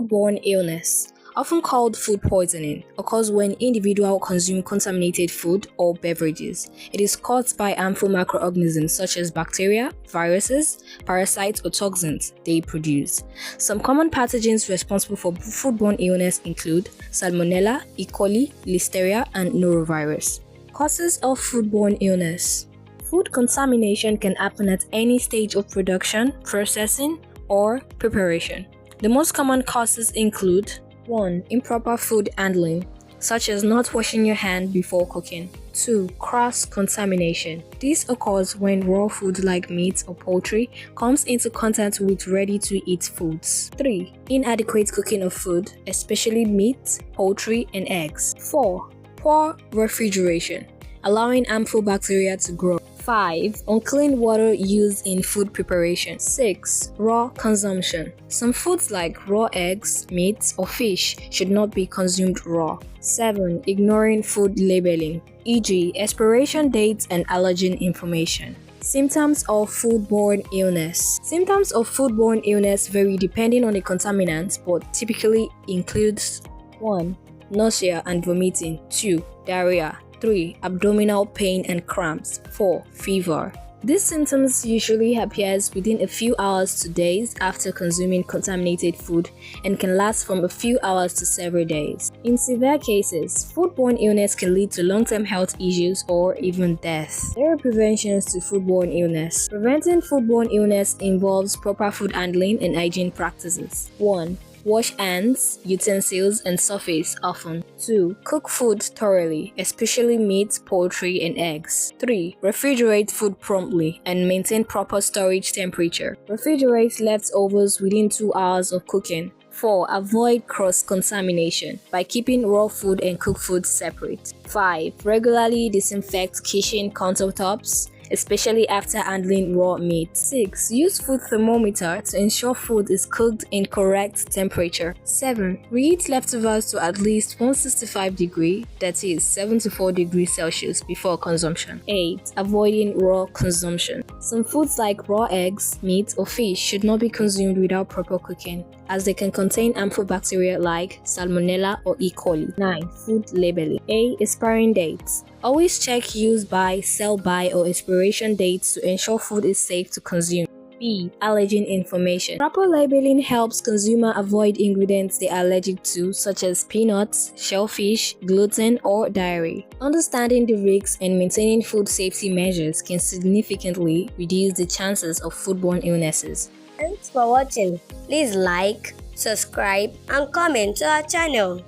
Foodborne illness, often called food poisoning, occurs when individuals consume contaminated food or beverages. It is caused by harmful microorganisms such as bacteria, viruses, parasites, or toxins they produce. Some common pathogens responsible for foodborne illness include Salmonella, E. coli, Listeria, and Norovirus. Causes of foodborne illness. Food contamination can happen at any stage of production, processing, or preparation. The most common causes include 1. Improper food handling, such as not washing your hand before cooking. 2. Cross-contamination. This occurs when raw food like meat or poultry comes into contact with ready-to-eat foods. 3. Inadequate cooking of food, especially meat, poultry, and eggs. 4. Poor refrigeration, allowing harmful bacteria to grow. 5. Unclean water used in food preparation. 6. Raw consumption. Some foods like raw eggs, meat, or fish should not be consumed raw. 7. Ignoring food labeling, e.g., expiration dates and allergen information. Symptoms of foodborne illness. Symptoms of foodborne illness vary depending on the contaminant, but typically includes 1. Nausea and vomiting. 2. Diarrhea. 3. Abdominal pain and cramps. 4. Fever. These symptoms usually appear within a few hours to days after consuming contaminated food and can last from a few hours to several days. In severe cases, foodborne illness can lead to long-term health issues or even death. There are preventions to foodborne illness. Preventing foodborne illness involves proper food handling and hygiene practices. 1. Wash hands, utensils, and surface often. 2. Cook food thoroughly, especially meat, poultry, and eggs. 3. Refrigerate food promptly and maintain proper storage temperature. Refrigerate leftovers within 2 hours of cooking. 4. Avoid cross-contamination by keeping raw food and cooked food separate. 5. Regularly disinfect kitchen countertops, especially after handling raw meat. 6. Use food thermometer to ensure food is cooked in correct temperature. 7. Reheat leftovers to at least 165 degrees, that is 74 degrees Celsius, before consumption. 8. Avoiding raw consumption. Some foods like raw eggs, meat, or fish should not be consumed without proper cooking, as they can contain harmful bacteria like Salmonella or E. coli. 9. Food labeling. A. Expiring dates. Always check use by, sell by, or expiration dates to ensure food is safe to consume. B. Allergen information. Proper labeling helps consumers avoid ingredients they are allergic to, such as peanuts, shellfish, gluten, or dairy. Understanding the risks and maintaining food safety measures can significantly reduce the chances of foodborne illnesses. Thanks for watching. Please like, subscribe, and comment to our channel.